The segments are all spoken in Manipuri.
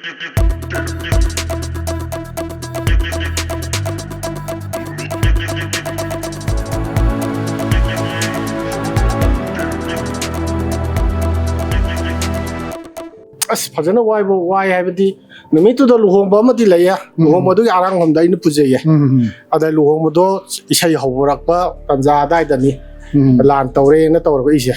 फजन वाई है नुमितुद लुहोंब लुहोंब आराम हम पुजे अद लुहोंब इसे हौरप तंजादी लान तौरें तौर इसे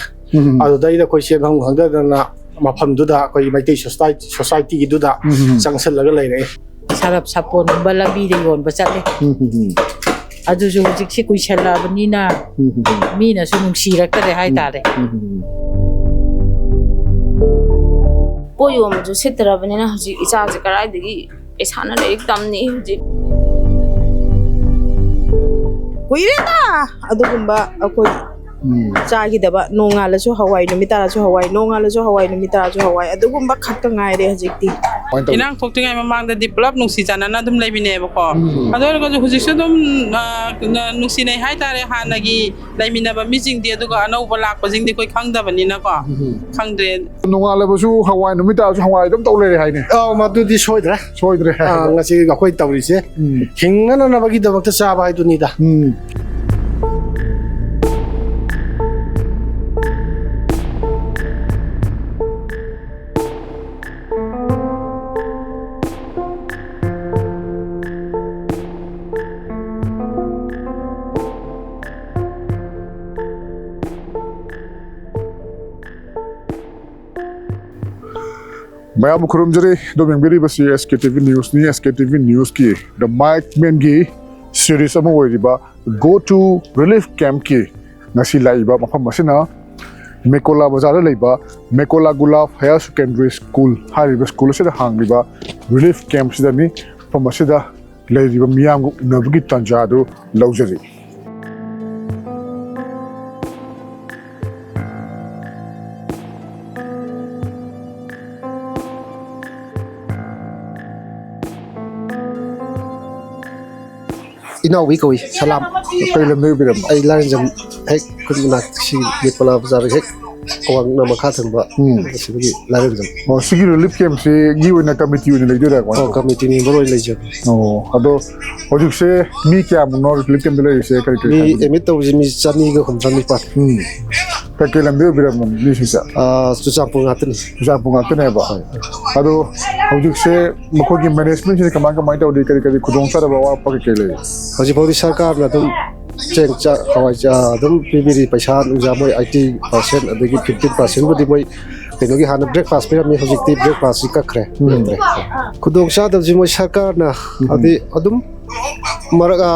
अखोई सेम खदना मफमदुदा मैतै सोसाइटी चंसल लेरे सरप सपोन लंबी योब चले हजिसे कुसलबनीना मीनसु नुंसीरक्तरे हाइतारे पोयो मजु सितरबनेना हजि इचाजे कराइदगी पैसाना लाइक तमनी हजि कुइरेना अदुगुंबा अखोई चागिदबा नोंगालसु हवाई नुमितारासु हवाई नोंगालसु हवाई मितारासु हवाई अदुगुंबा खक्का गाइरे हजिक्ति इनांग थोक्तिङाइ ममांगदि पुलप नुंसि जानाना दुम लेबिनेबको अदोरगजु हुजिसु दुम नुंसिनै हाइतारे हानगी लेमिनाबा मिजिंदि अदुगा अनौबा लाकपजिंदि कोइ खंगदबनिनाको खंगद्रे नोंगालबसु हवाई नुमितारासु हवाई दुम तौलेरे हाइने मदुदि सोइद्रे ngasi अखोइ तौरिसे हिंगननबगी दबक्ता चाबा हाइदुनिदा मैम खुरुमजरी दोमेंगरी बसी SKTV न्यूज़ नि SKTV न्यूज़ की द माइक मैन की सीरीज अमा ओइरिबा गो टू रिलीफ कैंप की ngasi laiba mafam asina मेकोला बाजार लेबा मेकोला गुलाब हायर सेकेंडरी स्कूल हारिबा स्कूल से हांगिबा रिलीफ कैंप सिदनी फम असिदा लेरिबा मियाम उनबगी तंजादो लौजरी इनावी कोई सलाम पहले में बिरम आई लाइन जम एक कुछ नाक्षी मेकोला बाजार एक अवांग नमखा थंबा सिबगी लाइन जम और सिगी रिलीफ कैंप से गिवना कमिटी उन लेजो रा को कमिटी नि बरोय लेजो अदो होजुक से मी क्या मुनो रिलीफ कैंप ले से कर मी एमिट तो मी चनी को हम चनी पा के लंबे बिरम नि सिसा सुचांपु गातने बा अदो होजुक से मखो की मैनेजमेंट से कमांग कमाई तो करी खुदों सा दबा पक के ले हजि पौरी सरकार ना तुम चेंग चा हवाई चा तुम पीबीरी पैसा नुजा मोय 80% अदगी 15% बदि मोय केनो की हाना ब्रेकफास्ट पे मी हजिकती ब्रेकफास्ट का खरे खुदों सा दब जि मोय सरकार ना अदि अदुम मरगा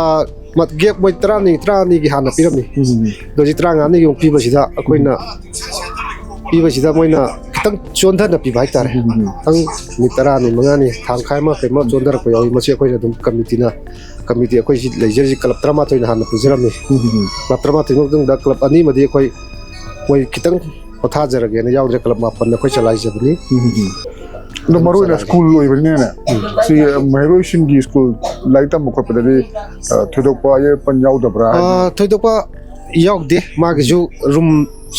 मत गेप मोय त्रानी की हाना पिरमनी दोजि त्रांगानी यों पीबसिदा अखोइना पीबसिदा मोयना खितंग चोंधना पीबा हाइतारे तंग मितरानी मंगानी थांखाय मा पेमा चोंधर को योइ मसे अखोइना दुम कमिटी अखोइ जि लेजर क्लब त्रमा तोइन हाना पुजरमी क्लब त्रमा तोइन दुम दा क्लब अनि मदि अखोइ मोय खितंग पथा जरगे ने याउद्रे क्लब मापन अखोइ चलाई जबनी नो मरो इन स्कूल ओइबने ने सी मेरोइशन की स्कूल लाइटा मखपदे थोदोपा ये पंजाउ दबरा थोदोपा याउदे मागजु रूम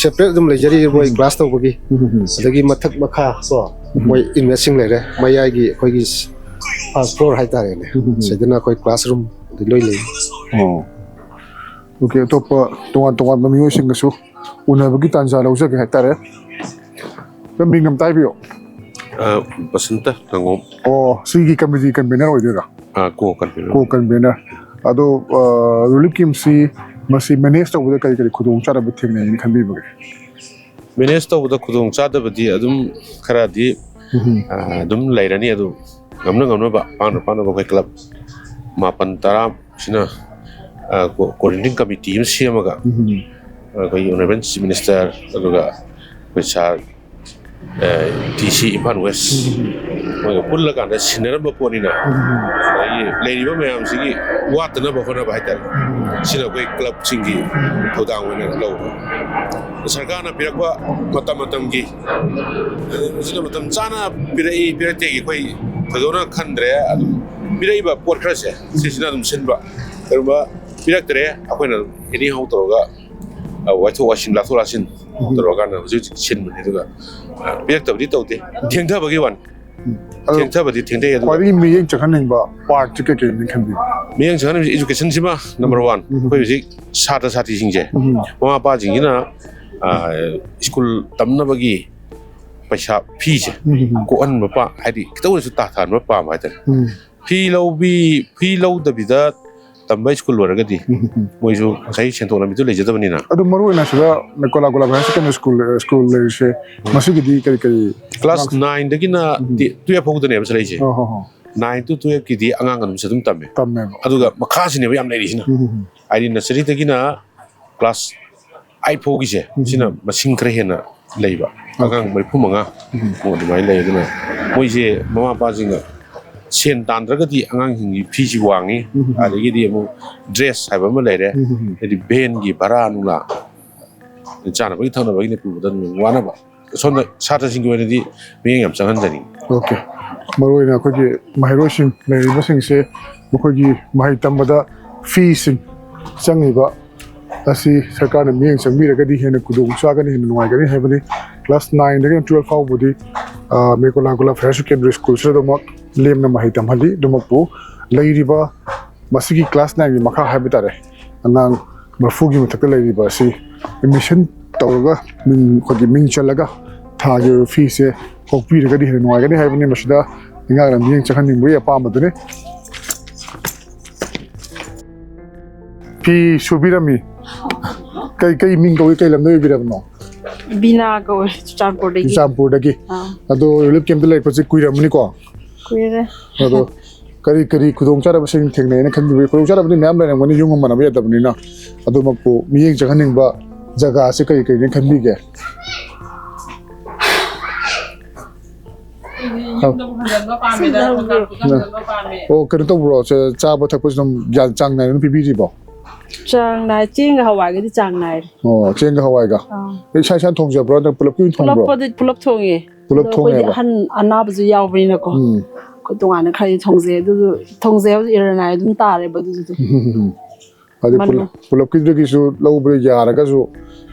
सेपरेट दम लेजरी बोय क्लास तौबगी अदगी मथक मखा सो मोय इन्वेस्टिंग लेरे मयागी अखोइगी फर्स्ट फ्लोर हाइतारे ने सेदना कोई क्लासरूम दिलोइ ले ओके तो तो ममियो सिंगसु उनबगी तांजा लौजे के हाइतारे मिंगम ताइबियो बसंत नंगो ओ सिगी कमिटी कन्वेनर ओइदेरा को कन्वेनर अदो रिलीफ कैंप सी मसी मैनेज तौबदा कई खुदों चादब थेंगने नि खनबिबगे मैनेज तौबदा खुदों चादबदि अदुम खरादि अदुम लैरनी अदु गमनबा पान कोई क्लब मापन तरा सिना कोऑर्डिनेटिंग कमिटी हम सेमगा कोई ऑनरेबल चीफ मिनिस्टर अदुगा कोई सार DC Imphal West मोगा पुल्ला कांदा सिनरबा पोनिना लेरिबा मयाम सिगी वातना बखना बाइतार सिना कोई क्लब सिंगी थोदांग वेना लौ सरकारना पिरकवा मतम की सिना मतम चाना पिरते की कोई थोदोना खंद्रे पिरैबा पोट खरसे सिना दम सिनबा करबा पिरक्तरे अखोइना एनी हाउ तोगा वाइथो वाशिन लाथो लासिन तोगा ना हुजि सिन मने दुगा पिरक्तबदि तौते धेंगथबगी वान ꯊꯦꯡꯊꯕꯗꯤ ꯊꯦꯡꯊꯩ ꯑꯗꯨꯒ ꯈ꯭ꯋꯥꯏꯗꯒꯤ ꯃꯤꯠꯌꯦꯡ ꯆꯪꯍꯟꯅꯤꯡꯕ ꯄꯥꯔꯠꯁꯤ ꯀꯩꯀꯩꯅꯤ ꯈꯟꯕꯤ ꯃꯤꯠꯌꯦꯡ ꯆꯪꯍꯟꯕꯁꯤ ꯏꯗꯨꯀꯦꯁꯟꯁꯤꯃ ꯅꯝꯕꯔ 1 ꯑꯩꯈꯣꯏ ꯍꯧꯖꯤꯛ ꯁꯥꯇ꯭ꯔ ꯁꯥꯇ꯭ꯔꯤꯁꯤꯡꯁꯦ ꯃꯃꯥ ꯃꯄꯥꯁꯤꯡꯁꯤꯅ ꯁ꯭ꯀꯨꯜ ꯇꯝꯅꯕꯒꯤ ꯄꯩꯁꯥ ꯐꯤꯁꯦ ꯀꯣꯛꯍꯟꯕ ꯍꯥꯏꯗꯤ ꯈꯤꯇꯪ ꯑꯣꯏꯔꯁꯨ ꯇꯥꯊꯍꯟꯕ ꯄꯥꯝꯕ ꯍꯥꯏꯇꯥꯔꯦ ꯐꯤ ꯂꯧꯗꯕꯤꯗ ꯇꯝꯕ ꯁ꯭ꯀꯨꯜ ꯑꯣꯏꯔꯒꯗꯤ ꯃꯣꯏꯁꯨ ꯉꯁꯥꯏ ꯁꯦꯟꯊꯣꯛ ꯂꯝꯕꯤꯗꯨ ꯂꯩꯖꯗꯕꯅꯤ나 ꯑꯗꯨ ꯃꯔꯨꯑꯣꯏꯅ ꯁꯤꯗ ꯀꯣꯂꯥ ꯍꯥꯏꯌꯔ ꯁꯦꯀꯦꯟꯗꯔꯤ ꯁ꯭ꯀꯨꯜ ꯂꯩꯔꯤꯁꯦ ꯃꯁꯤꯒꯤꯗꯤ ꯀꯔꯤ ꯀ꯭ꯂꯥꯁ 9ꯗꯒꯤꯅ 12 ꯐꯥꯎꯗꯅꯦꯕ ꯆꯠꯂꯛꯏꯁꯦ 9 to 12 ꯀꯤꯗꯤ ꯑꯉꯥꯡ ꯑꯗꯨꯝꯁꯨ ꯑꯗꯨꯝ ꯇꯝꯃꯦ ꯑꯗꯨꯒ ꯃꯈꯥꯁꯤꯅꯦꯕ ꯌꯥꯝ ꯂꯩꯔꯤꯁꯤꯅ ꯍꯥꯏꯗꯤ ꯅꯁꯔꯤꯗꯒꯤꯅ ꯀ꯭ꯂꯥꯁ 8 ꯐꯥꯎꯒꯤꯁꯦ ꯁꯤꯅ ꯃꯁꯤꯡ ꯈꯔ ꯍꯦꯟꯅ ꯂꯩꯕ ꯑꯉꯥꯡ 35 ꯑꯗꯨꯃꯥꯏꯅ ꯂꯩ ꯑꯗꯨꯅ ꯃꯣꯏꯁꯦ ꯃꯃꯥ ꯃꯄꯥꯁꯤꯡꯅ ꯁꯦꯟ ꯇꯥꯟꯗ꯭ꯔꯒꯗꯤ ꯑꯉꯥꯡꯁꯤꯡꯒꯤ ꯐꯤꯁꯤ ꯋꯥꯡꯉꯤ ꯑꯗꯒꯤꯗꯤ ꯑꯃꯨꯛ ꯗ꯭ꯔꯦꯁ ꯍꯥꯏꯕ ꯑꯃ ꯂꯩꯔꯦ ꯍꯥꯏꯗꯤ ꯚꯦꯟꯒꯤ ꯚꯔꯥ ꯅꯨꯡꯂꯥ ꯆꯥꯅꯕꯒꯤ ꯊꯛꯅꯕꯒꯤꯅ ꯄꯨꯕꯗ ꯑꯗꯨꯝ ꯋꯥꯅꯕ ꯁꯣꯝꯗ ꯁꯥꯇ꯭ꯔꯁꯤꯡꯒꯤ ꯑꯣꯏꯅꯗꯤ ꯃꯤꯠꯌꯦꯡ ꯌꯥꯝ ꯆꯪꯍꯟꯖꯅꯤꯡꯉꯤ ꯑꯣꯀꯦ ꯃꯔꯨꯑꯣꯏꯅ ꯑꯩꯈꯣꯏꯒꯤ ꯃꯍꯩꯔꯣꯏꯁꯤꯡ ꯂꯩꯔꯤꯕꯁꯤꯡꯁꯦ ꯃꯈꯣꯏꯒꯤ ꯃꯍꯩ ꯇꯝꯕꯗ ꯐꯤꯁꯤꯡ ꯆꯪꯉꯤꯕ ꯑꯁꯤ ꯁꯔꯀꯥꯔꯅ ꯃꯤꯠꯌꯦꯡ ꯆꯪꯕꯤꯔꯒꯗꯤ ꯍꯦꯟꯅ ꯈꯨꯗꯣꯡꯆꯥꯒꯅꯤ ꯍꯦꯟꯅ ꯅꯨꯡꯉꯥꯏꯒꯅꯤ ꯍꯥꯏꯕꯅꯤ ꯀ꯭ꯂꯥꯁ 9ꯗꯒꯤꯅ 12 ꯐꯥꯎꯕꯗꯤ ꯃꯦꯀꯣꯂꯥ ꯍꯥꯌꯔ ꯁꯦꯀꯦꯟꯗꯔꯤ ꯁ꯭ꯀꯨꯜꯁꯤꯗꯃꯛ ꯂꯦꯝꯅ ꯃꯍꯩ ꯇꯝꯍꯜꯂꯤ ꯑꯗꯨꯃꯛꯄꯨ ꯂꯩꯔꯤꯕ ꯃꯁꯤꯒꯤ ꯀ꯭ꯂꯥꯁ 9ꯒꯤ ꯃꯈꯥ ꯍꯥꯏꯕ ꯇꯥꯔꯦ ꯑꯉꯥꯡ 40ꯒꯤ ꯃꯊꯛꯇ ꯂꯩꯔꯤꯕ ꯑꯁꯤ ꯑꯦꯗꯃꯤꯁꯟ ꯇꯧꯔꯒ ꯑꯩꯈꯣꯏꯒꯤ ꯃꯤꯡ ꯆꯜꯂꯒ ꯊꯥꯒꯤ ꯑꯣꯏꯕ ꯐꯤꯁꯦ ꯀꯣꯛꯄꯤꯔꯒꯗꯤ ꯍꯦꯟꯅ ꯅꯨꯡꯉꯥꯏꯒꯅꯤ ꯍꯥꯏꯕꯅꯤ ꯃꯁꯤꯗ ꯑꯉꯥꯡꯅ ꯃꯤꯠꯌꯦꯡ ꯆꯪꯍꯟꯅꯤꯡꯕꯒꯤ ꯑꯄꯥꯝꯕꯗꯨꯅꯤ ꯐꯤ ꯁꯨꯕꯤꯔꯝꯃꯤ ꯀꯩ ꯃꯤꯡ ꯀꯧꯏ ꯀꯩ ꯂꯝꯗ ꯑꯣꯏꯕꯤꯔꯕꯅꯣ ꯕꯤꯅꯥ ꯀꯧꯏ ꯆꯨꯔꯆꯥꯟꯄꯨꯔꯗꯒꯤ ꯑꯗꯣ ꯔꯤꯂꯤꯐ ꯀꯦꯝꯞꯇ ꯂꯩꯔꯛꯄꯁꯦ ꯀꯨꯏꯔꯝꯃꯅꯤꯀꯣ ꯀꯨꯏꯔꯦ ꯑꯗꯣ ꯀꯔꯤ ꯈꯨꯗꯣꯡꯆꯥꯗꯕꯁꯤꯡ ꯊꯦꯡꯅꯩꯅ ꯈꯟꯕꯤꯕ ꯈꯨꯗꯣꯡꯆꯥꯗꯕꯗꯤ ꯃꯌꯥꯝ ꯂꯩꯔꯝꯒꯅꯤ ꯌꯨꯝ ꯑꯃ ꯃꯥꯟꯅꯕ ꯌꯥꯗꯕꯅꯤꯅ ꯑꯗꯨꯃꯛꯄꯨ ꯃꯤꯠꯌꯦꯡ ꯆꯪꯍꯟꯅꯤꯡꯕ ꯖꯒꯥꯁꯦ ꯀꯔꯤꯅ ꯈꯟꯕꯤꯒꯦ ꯑꯣ ꯀꯩꯅꯣ ꯇꯧꯕ꯭ꯔꯣ ꯆꯥꯕ ꯊꯛꯄꯁꯨ ꯑꯗꯨꯝ ꯆꯥꯡ ꯅꯥꯏꯅ ꯄꯤꯕꯤꯔꯤꯕꯣ ꯆꯥꯡ ꯅꯥꯏ ꯆꯦꯡꯒ ꯍꯋꯥꯏꯒꯗꯤ ꯆꯥꯡ ꯅꯥꯏꯔꯦ ꯑꯣ ꯆꯦꯡꯒ ꯍꯋꯥꯏꯒ ꯏꯁꯥ ꯊꯣꯡꯖꯕ꯭ꯔꯣ ꯅꯠꯇ꯭ꯔꯒ ꯄꯨꯂꯞꯀꯤ ꯑꯣꯏꯅ ꯊꯣꯡꯕ꯭ꯔꯣ ꯄꯨꯂꯞ ꯊꯣꯡꯉꯦ ꯄꯨꯂꯞ ꯑꯩꯈꯣꯏꯗꯤ ꯊꯣꯡꯉꯦꯕ ꯑꯍꯟ ꯑꯅꯥꯕꯁꯨ ꯌꯥꯎꯕꯅꯤꯅꯀꯣ ꯑꯩꯈꯣꯏ ꯇꯣꯉꯥꯟꯅ ꯈꯔꯗꯤ ꯊꯣꯡꯖꯩ ꯑꯗꯨꯁꯨ ꯊꯣꯡꯖꯩ ꯍꯧꯖꯤꯛ ꯏꯔꯅꯥꯏ ꯑꯗꯨꯝ ꯇꯥꯔꯦꯕ ꯑꯗꯨꯁꯨ ꯍꯥꯏꯗꯤ ꯄꯨꯂꯞꯀꯤꯗꯨꯒꯤꯁꯨ ꯂꯧꯕ ꯌꯥꯔꯒꯁꯨ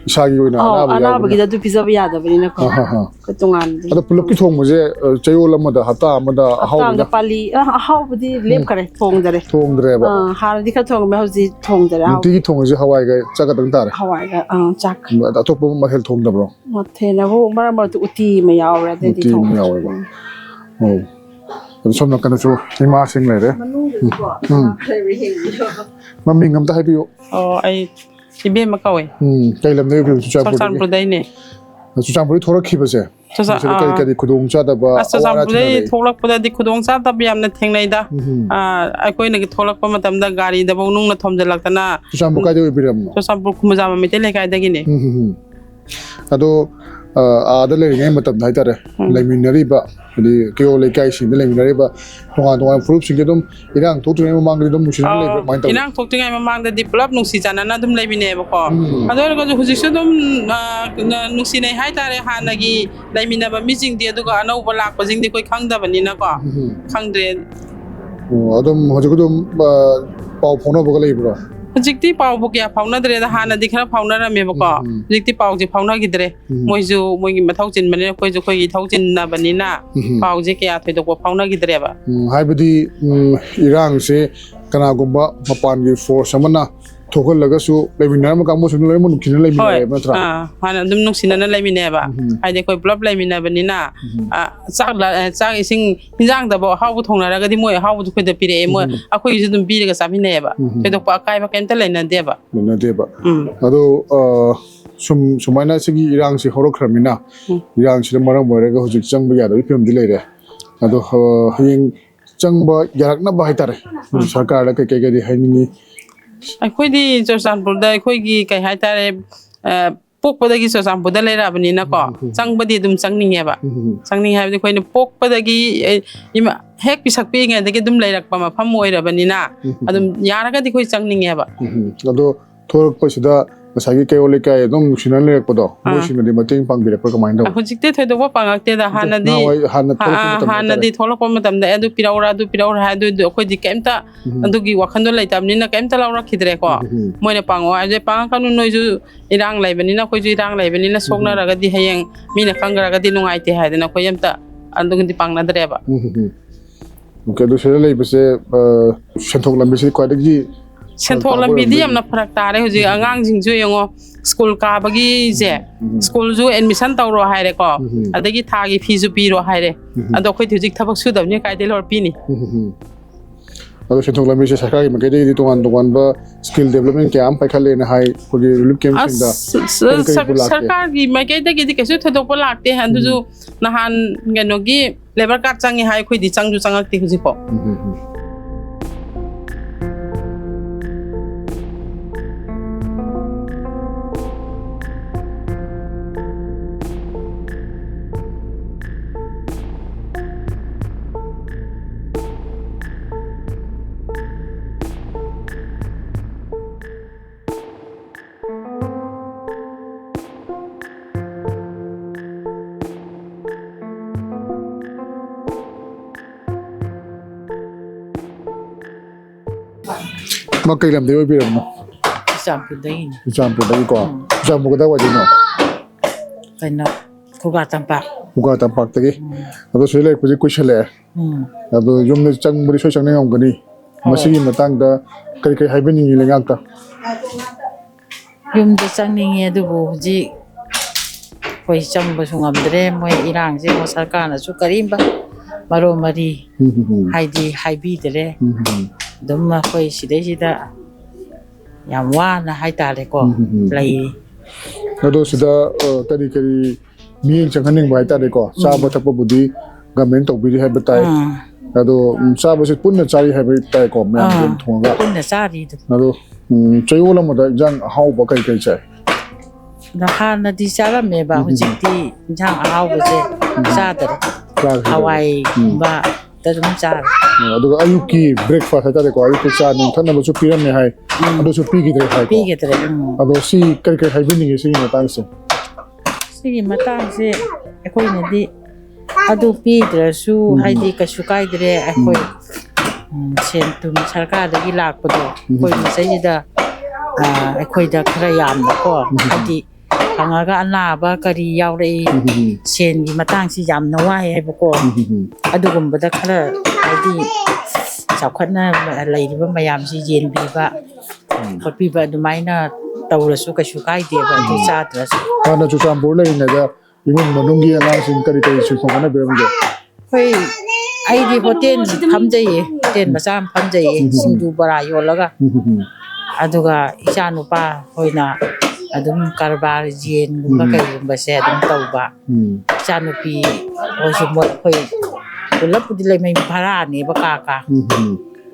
ꯏꯁꯥꯒꯤ ꯑꯣꯏꯅ ꯑꯅꯥꯕꯒꯤꯗ ꯑꯗꯨ ꯄꯤꯖꯕ ꯌꯥꯗꯕꯅꯤꯅꯀꯣ ꯑꯩꯈꯣꯏ ꯇꯣꯉꯥꯟꯅ ꯑꯗꯣ ꯄꯨꯂꯞꯀꯤ ꯊꯣꯡꯕꯁꯦ ꯆꯌꯣꯜ ꯑꯃꯗ ꯍꯞꯇꯥ ꯑꯃꯗ ꯍꯞꯇꯥ ꯄꯥꯂꯤ ꯑꯍꯥꯎꯕꯗꯤ ꯂꯦꯞꯈꯔꯦ ꯊꯣꯡꯗ꯭ꯔꯦꯕ ꯍꯥꯟꯅꯗꯤ ꯈꯔ ꯊꯣꯡꯉꯝꯃꯦ ꯍꯧꯖꯤꯛ ꯊꯣꯡꯗ꯭ꯔꯦ ꯅꯨꯡꯇꯤꯒꯤ ꯊꯣꯡꯉꯁꯦ ꯍꯋꯥꯏꯒ ꯆꯥꯛꯀꯗꯪ ꯇꯥꯔꯦ ꯍꯋꯥꯏꯒ ꯆꯥꯛ ꯑꯇꯣꯞꯄ ꯃꯊꯦꯜ ꯊꯣꯡꯗꯕ꯭ꯔꯣ ꯃꯊꯦꯜꯅꯕꯨ ꯃꯔꯛ ꯃꯔꯛꯇ ꯎꯇꯤ ꯑꯃ ꯌꯥꯎꯔꯦ ꯑꯗꯩꯗꯤ ꯎꯇꯤ ꯑꯃ ꯌꯥꯎꯋꯦꯕ ꯑꯣ ꯑꯗꯨ ꯁꯣꯝ ꯅꯥꯀꯟꯗꯁꯨ ꯏꯃꯥꯁꯤꯡ ꯂꯩꯔꯦ ꯃꯃꯤꯡ ꯑꯝꯇ ꯍꯥꯏꯕꯤꯌꯨ ꯑꯩ ꯏꯕꯦꯝꯃ ꯀꯧꯋꯦ ꯀꯩ ꯂꯝꯗꯒꯤ ꯑꯣꯏꯕꯤꯕ ꯆꯨꯔꯆꯥꯟꯄꯨꯔꯗꯩꯅꯦ ꯆꯨꯔꯆꯥꯟꯄꯨꯔꯗꯒꯤ ꯊꯣꯛꯂꯛꯈꯤꯕꯁꯦ ꯀꯔꯤ ꯈꯨꯗꯣꯡꯆꯥꯗꯕ ꯆꯨꯔꯆꯥꯟꯄꯨꯔꯗꯒꯤ ꯊꯣꯛꯂꯛꯄꯗꯗꯤ ꯈꯨꯗꯣꯡꯆꯥꯗꯕ ꯌꯥꯝꯅ ꯊꯦꯡꯅꯩꯗ ꯑꯩꯈꯣꯏꯅ ꯊꯣꯛꯂꯛꯄ ꯃꯇꯝꯗ ꯒꯥꯔꯤꯗꯐꯧ ꯅꯨꯡꯅ ꯊꯣꯝꯖꯤꯜꯂꯛꯇꯅ ꯆꯨꯔꯆꯥꯟꯄꯨꯔ ꯀꯥꯏꯗ ꯑꯣꯏꯕꯤꯔꯕꯅꯣ ꯆꯨꯔꯆꯥꯟꯄꯨꯔ ꯈꯨꯃꯖꯥꯃ ꯃꯩꯇꯩ ꯂꯩꯀꯥꯏꯗꯒꯤꯅꯦ ꯑꯗꯣ ꯑꯥꯗ ꯂꯩꯔꯤꯉꯩ ꯃꯇꯝꯗ ꯍꯥꯏꯇꯥꯔꯦ ꯂꯩꯃꯤꯟꯅꯔꯤꯕ ꯍꯥꯏꯗꯤ ꯀꯩꯔꯣꯜ ꯂꯩꯀꯥꯏꯁꯤꯡꯗ ꯂꯩꯃꯤꯟꯅꯔꯤꯕ ꯇꯣꯉꯥꯟ ꯐꯨꯔꯨꯞꯁꯤꯡꯁꯦ ꯑꯗꯨꯝ ꯏꯔꯥꯡ ꯊꯣꯛꯇ꯭ꯔꯤꯉꯩ ꯃꯃꯥꯡꯗꯗꯤ ꯑꯗꯨꯝ ꯅꯨꯡꯁꯤꯅꯅ ꯂꯩꯕ꯭ꯔꯥ ꯀꯃꯥꯏꯅ ꯇꯧꯋꯤ ꯏꯔꯥꯡ ꯊꯣꯛꯇ꯭ꯔꯤꯉꯩ ꯃꯃꯥꯡꯗꯗꯤ ꯄꯨꯂꯞ ꯅꯨꯡꯁꯤ ꯆꯥꯟꯅꯅ ꯑꯗꯨꯝ ꯂꯩꯃꯤꯟꯅꯩꯕꯀꯣ ꯑꯗꯨ ꯑꯣꯏꯔꯒꯁꯨ ꯍꯧꯖꯤꯛꯁꯨ ꯑꯗꯨꯝ ꯅꯨꯡꯁꯤꯅꯩ ꯍꯥꯏꯇꯥꯔꯦ ꯍꯥꯟꯅꯒꯤ ꯂꯩꯃꯤꯟꯅꯕ ꯃꯤꯁꯤꯡꯗꯤ ꯑꯗꯨꯒ ꯑꯅꯧꯕ ꯂꯥꯛꯄꯁꯤꯡꯗꯤ ꯑꯩꯈꯣꯏ ꯈꯪꯗꯕꯅꯤꯅꯀꯣ ꯈꯪꯗ꯭ꯔꯦ ꯑꯗꯨꯝ ꯍꯧꯖꯤꯛ ꯑꯗꯨꯝ ꯄꯥꯎ ꯐꯥꯎꯅꯕꯒ ꯂꯩꯕ꯭ꯔോ ꯍꯧꯖꯤꯛꯇꯤ ꯄꯥꯎꯕꯨ ꯀꯌꯥ ꯐꯥꯎꯅꯗ꯭ꯔꯦꯗ ꯍꯥꯟꯅꯗꯤ ꯈꯔ ꯐꯥꯎꯅꯔꯝꯃꯦꯕꯀோ ꯍꯧꯖꯤꯛꯇꯤ ꯄꯥꯎꯁꯦ ꯐꯥꯎꯅꯈꯤꯗ꯭ꯔꯦ ꯃꯣꯏꯁꯨ ꯃꯣꯏꯒꯤ ꯃꯊꯧ ꯆꯤꯟꯕꯅꯤꯅ ꯑꯩꯈꯣꯏꯁꯨ ꯑꯩꯈꯣꯏꯒꯤ ꯏꯊꯧ ꯆꯤꯟꯅꯕꯅꯤꯅ ꯄꯥꯎꯁꯦ ꯀꯌꯥ ꯊꯣꯏꯗꯣꯛꯄ ꯐꯥꯎꯅꯈꯤꯗ꯭ꯔꯦꯕ ꯍꯥꯏꯕꯗꯤ ꯏꯔꯥꯡꯁꯦ ꯀꯅꯥꯒꯨꯝꯕ ꯃꯄꯥꯟꯒꯤ ꯐꯣꯔꯁ ꯑꯃꯅ ꯊꯣꯛꯍꯜꯂꯒꯁꯨ ꯂꯩꯃꯤꯟꯅꯔꯝꯕ ꯀꯥꯡꯕꯨꯁꯤꯡ ꯂꯣꯏꯅꯃꯛ ꯅꯨꯡꯁꯤꯅ ꯂꯩꯃꯤꯟꯅꯔꯦꯕ ꯅꯠꯇ꯭ꯔꯥ ꯍꯥꯟꯅ ꯑꯗꯨꯝ ꯅꯨꯡꯁꯤꯅꯅ ꯂꯩꯃꯤꯟꯅꯩꯕ ꯍꯥꯏꯗꯤ ꯑꯩꯈꯣꯏ ꯄꯨꯂꯞ ꯂꯩꯃꯤꯟꯅꯕꯅꯤꯅ ꯆꯥꯛ ꯏꯁꯤꯡ ꯍꯤꯟꯖꯥꯡꯗꯐꯥꯎ ꯑꯍꯥꯎꯕ ꯊꯣꯡꯅꯔꯒꯗꯤ ꯃꯣꯏ ꯑꯍꯥꯎꯕꯗꯨ ꯑꯩꯈꯣꯏꯗ ꯄꯤꯔꯛꯑꯦ ꯃꯣꯏ ꯑꯩꯈꯣꯏꯒꯤꯁꯨ ꯑꯗꯨꯝ ꯄꯤꯔꯒ ꯆꯥꯃꯤꯟꯅꯩꯑꯕ ꯊꯣꯏꯗꯣꯛꯄ ꯑꯀꯥꯏꯕ ꯀꯩꯝꯇ ꯂꯩꯅꯗꯦꯕ ꯑꯗꯣ ꯁꯨꯃꯥꯏꯅ ꯁꯤꯒꯤ ꯏꯔꯥꯡꯁꯤ ꯍꯧꯔꯛꯈ꯭ꯔꯕꯅꯤꯅ ꯏꯔꯥꯡꯁꯤꯅ ꯃꯔꯝ ꯑꯣꯏꯔꯒ ꯍꯧꯖꯤꯛ ꯆꯪꯕ ꯌꯥꯗꯕꯒꯤ ꯐꯤꯕꯝꯗꯤ ꯂꯩꯔꯦ ꯑꯗꯣ ꯍꯌꯦꯡ ꯆꯪꯕ ꯌꯥꯔꯛꯅꯕ ꯍꯥꯏꯇꯥꯔꯦ ꯁꯔꯀꯥꯔꯗ ꯀꯩꯀꯩ ꯍꯥꯏꯅꯤꯡꯉꯤ ꯑꯩꯈꯣꯏꯗꯤ ꯆꯨꯔꯆꯥꯟꯄꯨꯔꯗ ꯑꯩꯈꯣꯏꯒꯤ ꯀꯩ ꯍꯥꯏꯇꯥꯔꯦ ꯄꯣꯛꯄꯗꯒꯤ ꯆꯨꯔꯆꯥꯟꯄꯨꯔꯗ ꯂꯩꯔꯛꯑꯕꯅꯤꯅꯀꯣ ꯆꯪꯕꯗꯤ ꯑꯗꯨꯝ ꯆꯪꯅꯤꯡꯉꯦꯕ ꯆꯪꯅꯤꯡꯉꯦ ꯍꯥꯏꯕꯗꯤ ꯑꯩꯈꯣꯏꯅ ꯄꯣꯛꯄꯗꯒꯤ ꯍꯦꯛ ꯄꯤꯁꯛ ꯄꯤꯛꯏꯉꯩꯗꯒꯤ ꯑꯗꯨꯝ ꯂꯩꯔꯛꯄ ꯃꯐꯝ ꯑꯣꯏꯔꯕꯅꯤꯅ ꯑꯗꯨꯝ ꯌꯥꯔꯒꯗꯤ ꯑꯩꯈꯣꯏ ꯆꯪꯅꯤꯡꯉꯦꯕ ꯑꯗꯣ ꯊꯣꯛꯂꯛꯄꯁꯤꯗ ꯉꯁꯥꯏꯒꯤ ꯀꯩꯔꯣꯜ ꯂꯩꯀꯥꯏ ꯑꯗꯨꯝ ꯅꯨꯡꯁꯤꯅ ꯂꯩꯔꯛꯄꯗꯣ ꯃꯣꯏꯁꯤꯡꯅꯗꯤ ꯃꯇꯦꯡ ꯄꯥꯡꯕꯤꯔꯛꯄ ꯀꯃꯥꯏꯅ ꯇꯧꯋꯤ ꯍꯧꯖꯤꯛꯇꯤ ꯊꯣꯏꯗꯣꯛꯄ ꯄꯥꯡꯉꯛꯇꯦꯗ ꯍꯥꯟꯅꯗꯤ ꯊꯣꯛꯂꯛꯄ ꯃꯇꯝꯗ ꯑꯗꯨ ꯄꯤꯔꯧꯔꯥ ꯍꯥꯏꯗꯨꯗꯤ ꯑꯩꯈꯣꯏꯗꯤ ꯀꯩꯝꯇ ꯑꯗꯨꯒꯤ ꯋꯥꯈꯟꯗꯣ ꯂꯩꯇꯕꯅꯤꯅ ꯀꯩꯝꯇ ꯂꯧꯔꯛꯈꯤꯗ꯭ꯔꯦꯀꯣ ꯃꯣꯏꯅ ꯄꯥꯡꯉꯣ ꯍꯥꯏꯕꯁꯦ ꯄꯥꯡꯉꯛꯀꯅꯨ ꯅꯣꯏꯁꯨ ꯏꯔꯥꯡ ꯂꯩꯕꯅꯤꯅ ꯑꯩꯈꯣꯏꯁꯨ ꯏꯔꯥꯡ ꯂꯩꯕꯅꯤꯅ ꯁꯣꯛꯅꯔꯒꯗꯤ ꯍꯌꯦꯡ ꯃꯤꯅ ꯈꯪꯈ꯭ꯔꯒꯗꯤ ꯅꯨꯡꯉꯥꯏꯇꯦ ꯍꯥꯏꯗꯅ ꯑꯩꯈꯣꯏ ꯑꯝꯇ ꯑꯗꯨꯒꯗꯤ ꯄꯥꯡꯅꯗ꯭ꯔꯦꯕ ꯑꯣꯀꯦ ꯑꯗꯨ ꯁꯤꯗ ꯂꯩꯕꯁꯦ ꯁꯦꯟꯊꯣꯛ ꯂꯝꯕꯤꯁꯤꯗꯤ ꯈ꯭ꯋꯥꯏꯗꯒꯤ ꯁꯦꯟꯊꯣꯛ ꯂꯝꯕꯤꯗꯤ ꯌꯥꯝꯅ ꯐꯔꯛ ꯇꯥꯔꯦ ꯍꯧꯖꯤꯛ ꯑꯉꯥꯡꯁꯤꯡꯁꯨ ꯌꯦꯡꯉꯣ ꯁ꯭ꯀꯨꯜ ꯀꯥꯕꯒꯤꯁꯦ ꯁ꯭ꯀꯨꯜꯁꯨ ꯑꯦꯗꯃꯤꯁꯟ ꯇꯧꯔꯣ ꯍꯥꯏꯔꯦꯀꯣ ꯑꯗꯒꯤ ꯊꯥꯒꯤ ꯐꯤꯁꯨ ꯄꯤꯔꯣ ꯍꯥꯏꯔꯦ ꯑꯗꯣ ꯑꯩꯈꯣꯏꯗꯤ ꯍꯧꯖꯤꯛ ꯊꯕꯛ ꯁꯨꯗꯕꯅꯤ ꯀꯥꯏꯗꯩ ꯂꯧꯔ ꯄꯤꯅꯤ ꯑꯗꯣ ꯁꯦꯟꯊꯣꯛ ꯂꯝꯕꯤꯁꯦ ꯁꯔꯀꯥꯔꯒꯤ ꯃꯥꯏꯀꯩꯗꯒꯤꯗꯤ ꯇꯣꯉꯥꯟ ꯇꯣꯉꯥꯟꯕ ꯁ꯭ꯀꯤꯜ ꯗꯦꯕꯂꯞꯃꯦꯟ ꯀꯌꯥ ꯑꯃ ꯄꯥꯏꯈꯠꯂꯦꯅ ꯍꯥꯏ ꯑꯩꯈꯣꯏꯒꯤ ꯔꯤꯂꯤꯐ ꯀꯦꯝꯞꯁꯤꯡꯗ ꯁꯔꯀꯥꯔꯒꯤ ꯃꯥꯏꯀꯩꯗꯒꯤꯗꯤ ꯀꯩꯁꯨ ꯊꯣꯏꯗꯣꯛꯄ ꯂꯥꯛꯇꯦ ꯑꯗꯨꯁꯨ ꯅꯍꯥꯟ ꯀꯩꯅꯣꯒꯤ ꯂꯦꯕꯔ ꯀꯥꯔꯗ ꯆꯪꯉꯦ ꯍꯥꯏ ꯑꯩꯈꯣꯏꯗꯤ ꯆꯪꯁꯨ ꯆꯪꯉꯛꯇꯦ ꯍꯧꯖꯤꯛꯐꯥꯎ ꯀꯩ ꯂꯝꯗꯩ ꯑꯣꯏꯕꯤꯔꯕꯅꯣ ꯆꯨꯔꯆꯥꯟꯄꯨꯔꯗꯒꯤꯅꯤ ꯆꯨꯔꯆꯥꯟꯄꯨꯔꯗꯒꯤꯀꯣ ꯆꯨꯔꯆꯥꯟꯄꯨꯔ ꯀꯗꯥꯏꯋꯥꯏꯗꯩꯅꯣ ꯀꯩꯅꯣ ꯈꯨꯒꯥ ꯇꯝꯄꯥꯛ ꯈꯨꯒꯥ ꯇꯝꯄꯥꯛꯇꯒꯤ ꯑꯗꯣ ꯁꯤꯗ ꯂꯩꯔꯛꯄꯁꯦ ꯀꯨꯏꯁꯜꯂꯛꯑꯦ ꯑꯗꯣ ꯌꯨꯝꯗ ꯆꯪꯕꯗꯤ ꯁꯣꯏ ꯆꯪꯅꯤꯡꯉꯝꯒꯅꯤ ꯃꯁꯤꯒꯤ ꯃꯇꯥꯡꯗ ꯀꯔꯤ ꯍꯥꯏꯕꯤꯅꯤꯡꯉꯤ ꯂꯩꯉꯥꯛꯇ ꯌꯨꯝꯗ ꯆꯪꯅꯤꯡꯉꯤ ꯑꯗꯨꯕꯨ ꯍꯧꯖꯤꯛ ꯑꯩꯈꯣꯏ ꯆꯪꯕꯁꯨ ꯉꯝꯗ꯭ꯔꯦ ꯃꯣꯏ ꯏꯔꯥꯡꯁꯦ ꯁꯔꯀꯥꯔꯅꯁꯨ ꯀꯔꯤꯝꯕ ꯃꯔꯣ ꯃꯔꯤ ꯍꯥꯏꯕꯤꯗ꯭ꯔꯦ ꯑꯗꯨꯝ ꯑꯩꯈꯣꯏ ꯁꯤꯗꯩꯁꯤꯗ ꯌꯥꯝ ꯋꯥꯅ ꯍꯥꯏꯇꯥꯔꯦꯀꯣ ꯂꯩꯔꯤ ꯑꯗꯣ ꯁꯤꯗ ꯀꯔꯤ ꯃꯤꯠꯌꯦꯡ ꯆꯪꯍꯟꯅꯤꯡꯕ ꯍꯥꯏꯇꯥꯔꯦꯀꯣ ꯆꯥꯕ ꯊꯛꯄꯕꯨꯗꯤ ꯒꯃꯦꯟ ꯇꯧꯕꯤꯔꯤ ꯍꯥꯏꯕ ꯇꯥꯏ ꯑꯗꯣ ꯆꯥꯕꯁꯦ ꯄꯨꯟꯅ ꯆꯥꯔꯤ ꯍꯥꯏꯕ ꯇꯥꯏꯀꯣ ꯃꯌꯥꯝ ꯊꯣꯡꯉꯒ ꯄꯨꯟꯅ ꯆꯥꯔꯤ ꯑꯗꯣ ꯆꯌꯣꯜ ꯑꯃꯗ ꯏꯟꯖꯥꯡ ꯑꯍꯥꯎꯕ ꯀꯩ ꯆꯥꯏ ꯍꯥꯟꯅꯗꯤ ꯆꯥꯔꯝꯃꯦꯕ ꯍꯧꯖꯤꯛꯇꯤ ꯏꯟꯖꯥꯡ ꯑꯍꯥꯎꯕꯁꯦ ꯆꯥꯗꯔꯦ ꯍꯋꯥꯏꯒꯨꯝꯕ ꯑꯗꯨꯝ ꯆꯥꯔꯦ ꯑꯗꯨꯒ ꯑꯌꯨꯛꯀꯤ ꯕ꯭ꯔꯦꯛꯐꯥꯁ ꯍꯥꯏꯇꯥꯔꯦꯀꯣ ꯑꯌꯨꯛꯀꯤ ꯆꯥ ꯅꯨꯡ ꯊꯛꯅꯕꯁꯨ ꯄꯤꯔꯝꯃꯦ ꯍꯥꯏ ꯑꯗꯨꯁꯨ ꯄꯤꯈꯤꯗ꯭ꯔꯦ ꯍꯥꯏꯀꯣ ꯑꯗꯣ ꯁꯤ ꯀꯔꯤ ꯍꯥꯏꯕꯤꯅꯤꯡꯉꯤ ꯁꯤꯒꯤ ꯃꯇꯥꯡꯁꯦ ꯁꯤꯒꯤ ꯃꯇꯥꯡꯁꯦ ꯑꯩꯈꯣꯏꯅꯗꯤ ꯑꯗꯨ ꯄꯤꯗ꯭ꯔꯁꯨ ꯍꯥꯏꯗꯤ ꯀꯩꯁꯨ ꯀꯥꯏꯗ꯭ꯔꯦ ꯑꯩꯈꯣই ꯁꯦꯟ ꯊꯨꯝ ꯁꯔꯀꯥꯔꯗꯒꯤ ꯂꯥꯛꯄꯗꯣ ꯑꯩꯈꯣꯏ ꯃꯁꯤꯗ ꯑꯩꯈꯣꯏꯗ ꯈꯔ ꯌꯥꯝꯅꯀꯣ ꯍꯥꯏꯗꯤ ꯐꯪꯉꯒ ꯑꯅꯥꯕ ꯀꯔꯤ ꯌꯥꯎꯔꯛꯏ ꯁꯦꯟꯒꯤ ꯃꯇꯥꯡꯁꯤ ꯌꯥꯝꯅ ꯋꯥꯏ ꯍꯥꯏꯕꯀꯣ ꯑꯗꯨꯒꯨꯝꯕꯗ ꯈꯔ ꯍꯥꯏꯗꯤ ꯆꯥꯎꯈꯠꯅ ꯂꯩꯔꯤꯕ ꯃꯌꯥꯝꯁꯤ ꯌꯦꯟꯕꯤꯕ ꯈꯣꯠꯄꯤꯕ ꯑꯗꯨꯃꯥꯏꯅ ꯇꯧꯔꯁꯨ ꯀꯩꯁꯨ ꯀꯥꯏꯗꯦꯕ ꯑꯗꯨ ꯆꯥꯗ꯭ꯔꯁꯨ ꯍꯥꯟꯅ ꯆꯨꯔꯆꯥꯟꯄꯨꯔ ꯂꯩꯔꯤꯉꯩꯗ ꯏꯃꯨꯡ ꯃꯅꯨꯡꯒꯤ ꯑꯉꯥꯡꯁꯤꯡ ꯀꯔꯤ ꯁꯤꯟꯐꯝ ꯍꯣꯠꯅꯕꯤꯔꯝꯒꯦ ꯑꯩꯈꯣꯏ ꯑꯩꯗꯤ ꯍꯣꯇꯦꯜ ꯐꯝꯖꯩꯌꯦ ꯍꯣꯇꯦꯜ ꯃꯆꯥ ꯑꯃ ꯐꯝꯖꯩꯌꯦ ꯁꯤꯡꯖꯨ ꯕꯣꯔꯥ ꯌꯣꯜꯂꯒ ꯑꯗꯨꯒ ꯏꯆꯥ ꯅꯨꯄꯥ ꯍꯣꯏꯅ ꯑꯗꯨꯝ ꯀꯔꯕꯥꯔ ꯌꯦꯟꯒꯨꯝꯕ ꯀꯩꯒꯨꯝꯕꯁꯦ ꯑꯗꯨꯝ ꯇꯧꯕ ꯏꯆꯥ ꯅꯨꯄꯤ ꯍꯣꯏꯁꯨ ꯑꯩꯈꯣꯏ ꯄꯨꯂꯞꯄꯨꯗꯤ ꯂꯩꯃꯩ ꯚꯔꯥꯅꯦꯕ ꯀꯥ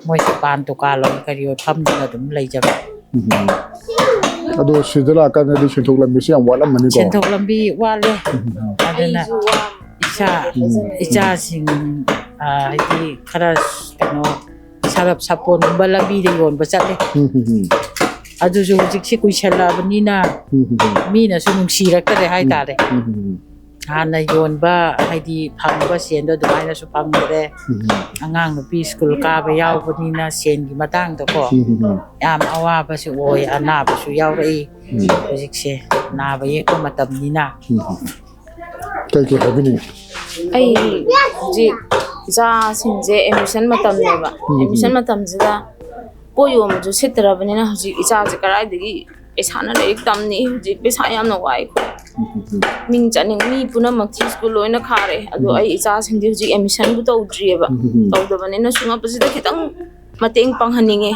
ꯃꯣꯏꯁꯨ ꯄꯥꯟ ꯗꯨꯀꯥꯟ ꯀꯔꯤ ꯐꯝꯗꯨꯅ ꯑꯗꯨꯝ ꯂꯩꯖꯕ ꯑꯗꯣ ꯁꯤꯗ ꯂꯥꯛꯀꯥꯟꯗꯗꯤ ꯁꯦꯟꯊꯣꯛ ꯂꯝꯕꯤꯁꯤ ꯌꯥꯝ ꯋꯥꯠꯂꯝꯃꯅꯤꯀꯣ ꯁꯦꯟꯊꯣꯛ ꯂꯝꯕꯤ ꯋꯥꯠꯂꯦ ꯑꯗꯨꯅ ꯏꯆꯥꯁꯤꯡ ꯍꯥꯏꯗꯤ ꯈꯔ ꯀꯩꯅꯣ ꯁꯔꯞ ꯁꯥꯄꯣꯟꯒꯨꯝꯕ ꯂꯝꯕꯤꯗ ꯌꯣꯟꯕ ꯆꯠꯂꯦ ꯑꯗꯨꯁꯨ ꯍꯧꯖꯤꯛꯁꯤ ꯀꯨꯏꯁꯜꯂꯛꯑꯕꯅꯤꯅ ꯃꯤꯅꯁꯨ ꯅꯨꯡꯁꯤꯔꯛꯇ꯭ꯔꯦ ꯍꯥꯏꯇꯥꯔꯦ ꯍꯥꯟꯅ ꯌꯣꯟꯕ ꯍꯥꯏꯗꯤ ꯐꯪꯕ ꯁꯦꯟꯗꯣ ꯑꯗꯨꯃꯥꯏꯅꯁꯨ ꯐꯪꯗ꯭ꯔꯦ ꯑꯉꯥꯡ ꯅꯨꯄꯤ ꯁ꯭ꯀꯨꯜ ꯀꯥꯕ ꯌꯥꯎꯕꯅꯤꯅ ꯁꯦꯟꯒꯤ ꯃꯇꯥꯡꯗꯀꯣ ꯌꯥꯝ ꯑꯋꯥꯕꯁꯨ ꯑꯣꯏ ꯑꯅꯥꯕꯁꯨ ꯌꯥꯎꯔꯛꯏ ꯍꯧꯖꯤꯛꯁꯦ ꯅꯥꯕ ꯌꯦꯛꯄ ꯃꯇꯝꯅꯤꯅ ꯀꯩ ꯍꯥꯏꯕꯤꯅꯤꯡꯉꯤ ꯑꯩ ꯍꯧꯖꯤꯛ ꯏꯆꯥꯁꯤꯡꯁꯦ ꯑꯦꯗꯃꯤꯁꯟ ꯃꯇꯝꯅꯦꯕ ꯑꯦꯗꯃꯤꯁꯟ ꯃꯇꯝꯁꯤꯗ ꯄꯣꯠ ꯌꯣꯟꯕꯁꯨ ꯁꯤꯠꯇ꯭ꯔꯕꯅꯤꯅ ꯍꯧꯖꯤꯛ ꯏꯆꯥꯁꯦ ꯀꯗꯥꯏꯗꯒꯤ ꯄꯩꯁꯥꯅ ꯂꯥꯏꯔꯤꯛ ꯇꯝꯅꯤ ꯍꯧꯖꯤꯛ ꯄꯩꯁꯥ ꯌꯥꯝꯅ ꯋꯥꯏ ꯃꯤꯡ ꯆꯠꯅꯤꯡ ꯃꯤ ꯄꯨꯝꯅꯃꯛꯀꯤ ꯁ꯭ꯀꯨꯜ ꯂꯣꯏꯅ ꯈꯥꯔꯦ ꯑꯗꯣ ꯑꯩ ꯏꯆꯥꯁꯤꯡꯗꯤ ꯍꯧꯖꯤꯛ ꯑꯦꯗꯃꯤꯁꯟꯕꯨ ꯇꯧꯗ꯭ꯔꯤꯑꯕ ꯇꯧꯗꯕꯅꯤꯅ ꯁꯨꯡꯉꯛꯄꯁꯤꯗ ꯈꯤꯇꯪ ꯃꯇꯦꯡ ꯄꯥꯡꯍꯟꯅꯤꯡꯉꯦ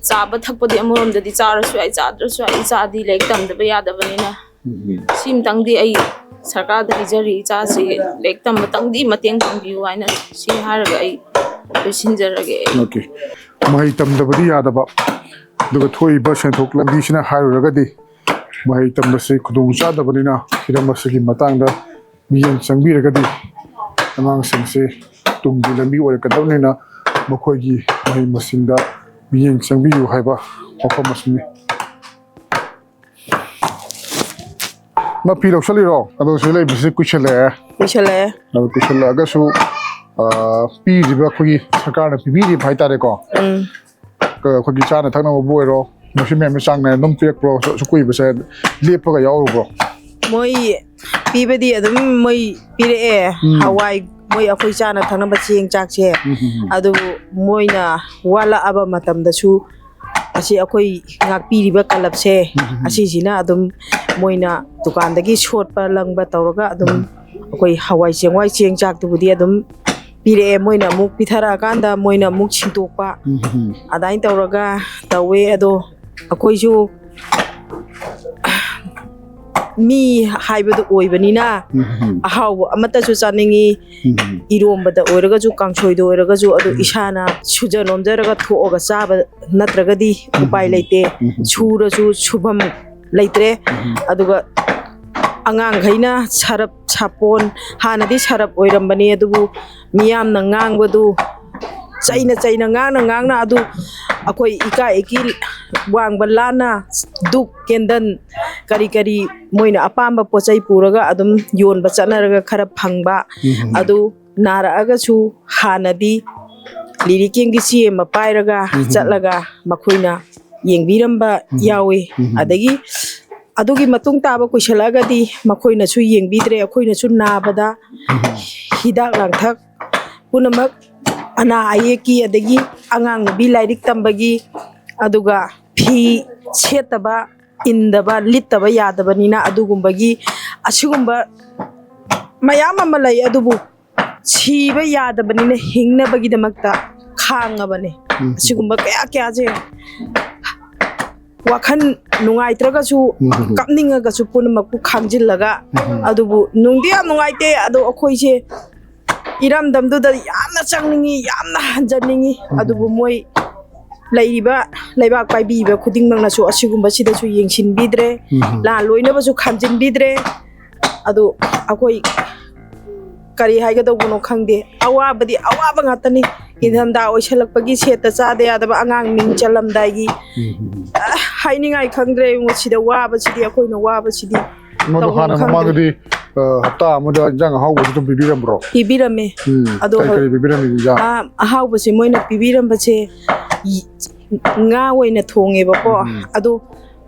ꯆꯥꯕ ꯊꯛꯄꯗꯤ ꯑꯃꯔꯣꯝꯗꯗꯤ ꯆꯥꯔꯁꯨ ꯌꯥꯏ ꯆꯥꯗ꯭ꯔꯁꯨ ꯌꯥꯏ ꯏꯆꯥꯗꯤ ꯂꯥꯏꯔꯤꯛ ꯇꯝꯗꯕ ꯌꯥꯗꯕꯅꯤꯅ ꯁꯤꯃꯇꯪꯗꯤ ꯑꯩ ꯁꯔꯀꯥꯔꯗ ꯍꯥꯏꯖꯔꯤ ꯏꯆꯥꯁꯤ ꯂꯥꯏꯔꯤꯛ ꯇꯝꯕꯇꯪꯗꯤ ꯃꯇꯦꯡ ꯄꯥꯡꯕꯤꯌꯨ ꯍꯥꯏꯅ ꯁꯤ ꯍꯥꯏꯔꯒ ꯑꯩ ꯂꯣꯏꯁꯤꯟꯖꯔꯒꯦ ꯑꯣꯀꯦ ꯃꯍꯩ ꯇꯝꯗꯕꯗꯤ ꯌꯥꯗꯕ ꯑꯗꯨꯒ ꯊꯣꯛꯏꯕ ꯁꯦꯟꯊꯣꯛ ꯂꯝꯕꯤꯁꯤꯅ ꯍꯥꯏꯔꯨꯔꯒꯗꯤ ꯃꯍꯩ ꯇꯝꯕꯁꯤ ꯈꯨꯗꯣꯡ ꯆꯥꯗꯕꯅꯤꯅ ꯍꯤꯔꯝ ꯑꯁꯤꯒꯤ ꯃꯇꯥꯡꯗ ꯃꯤꯠꯌꯦꯡ ꯆꯪꯕꯤꯔꯒꯗꯤ ꯑꯉꯥꯡꯁꯤꯡꯁꯤ ꯇꯨꯡꯒꯤ ꯂꯝꯕꯤ ꯑꯣꯏꯔꯛꯀꯗꯕꯅꯤꯅ ꯃꯈꯣꯏꯒꯤ ꯃꯍꯩ ꯃꯁꯤꯡꯗ ꯃꯤꯠꯌꯦꯡ ꯆꯪꯕꯤꯌꯨ ꯍꯥꯏꯕ ꯋꯥꯐꯝ ꯑꯁꯤꯅꯤ ꯃꯄꯤ ꯂꯧꯁꯜꯂꯤꯔꯣ ꯑꯗꯣ ꯁꯤ ꯂꯩꯕꯁꯤ ꯀꯨꯏꯁꯜꯂꯛꯑꯦ ꯑꯗꯣ ꯀꯨꯏꯁꯜꯂꯛꯑꯒꯁꯨ ꯄꯤꯔꯤꯕ ꯑꯩꯈꯣꯏꯒꯤ ꯁꯔꯀꯥꯔꯅ ꯄꯤꯕꯤꯔꯤꯕ ꯍꯥꯏꯇꯥꯔꯦꯀꯣ ꯑꯩꯈꯣꯏꯒꯤ ꯆꯥꯅ ꯊꯛꯅꯕꯕꯨ ꯑꯣꯏꯔꯣ ꯃꯁꯤ ꯃꯌꯥꯝꯁꯦ ꯆꯥꯡ ꯅꯥꯏꯅ ꯑꯗꯨꯝ ꯄꯤꯔꯛꯄ꯭ꯔꯣ ꯁꯨ ꯀꯨꯏꯕꯁꯦ ꯂꯦꯞꯄꯒ ꯌꯥꯎꯔꯨꯕ꯭ꯔꯣ moi pibadi adum moi pire hawai moi akoi chana thanaba cheng chak che adu moina wala aba matam da su asi akoi ngak piriba kalap se asi jina adum moina dukan dagi short pa langba tawraga adum akoi hawai cheng chak tu budi adum pire moina muk pithara kanda moina muk chintokpa adain tawraga tawe ado akoi ju mi haibadu oibanina ahaw amata su chaningi irombada oiraga ju kangsoido oiraga ju adu isana sujanomjaraga thoga chaba natragadi upai leite chura ju shubham leitre aduga angang ghaina sarap sapon hanadi sarap oirambani adubu miyam na ngangbadu chaina ngangna adu akoi ika eki wangba lana duk kendan kari moina apamba pochai puraga adum yonba chanaraga khara phangba adu nara aga chu hanadi liriking gi chi ma pairaga chatlaga makhoina yengbiramba yawi adagi adugi matung taba kuisalaga di makhoina chu yengbidre akhoina chu nabada hidak langthak punamak ana ayeki adagi angang bi lairik tambagi aduga phi chetaba indaba litaba yadabanina adugumbagi asigumba mayam amalai adubu chiba yadabanina hingnabagi damakta khangabane asigumba kaya je wakhan nungai traga chu kapninga ga chu punamakku khangjillaga adubu nungdia nungaite adu akhoi je iram damduda yamna changningi yamna hanjaningi adubu moi laiba laibak paibiba khuding mangna chu asigumba sida chu yengsin bidre la loina ba chu khamjin bidre adu akoi kari haiga dobuno khangde awabadi awaba ngatani indanda oisalakpagi seta chade adaba angang ming chalamdai hainingai khangdre ngo sida waba sidi akoina waba sidi madu hana mamagadi hapta amada jang hawu dum bibiram bro pibirame ado kari bibiram ja hawu basi moina pibiram bache nga oina thonge bako ado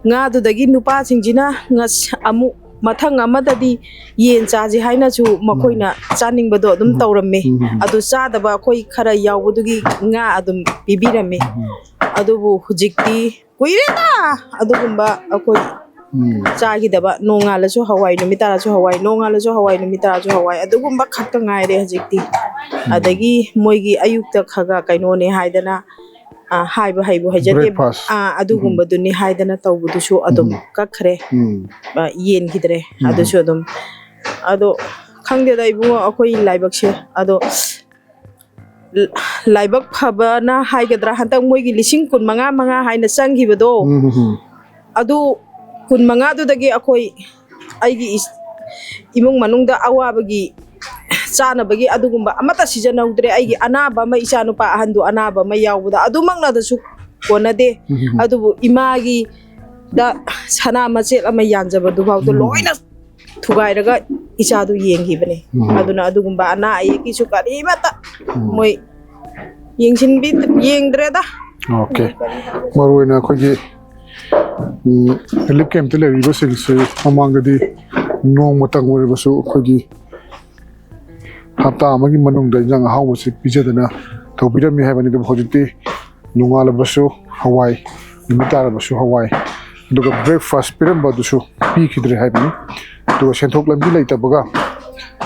nga du dagi nupa singjina nga amu mathang amadadi yen chaji haina chu makoina chaning bado dum tawramme ado chadaba koi khara yawdugi nga adum pibirame adubu hujikti kuirena adugumba akoi chagi daba nongala chu hawai numitara chu hawai nongala chu hawai numitara chu hawai adugumba khakka ngaire hujikti adagi moigi ayukta khaga kainone haidana haibu hajate adugumba duni haidana tawbudu chu adum kakhre yen gidre adu chu adum ado khangde dai bu akoi laibak se ado laibak phaba na haigadra hantang moigi lising kun manga haina changi bado adu kun manga du dagi akoi aigi imung manungda awabagi chana bagi adugumba amata season udre aigi anaba ma isanu pa handu anaba ma yawuda adumangna da su konade adubu imagi da sana machet ama yanjaba du bawdo loina thugairaga isadu yengi bane aduna adugumba ana ayeki su kari mata moi yengsin bi yengdre da okay maruina khogi lip cam tele ribo se amangadi nong matang ore basu khogi hapta amagi manung da jang hawu se pijadana thobira mi haibani da hojiti nungala basu hawai limitara basu hawai duga breakfast piram ba dusu pi khidre haibani duga senthok lambi leita baga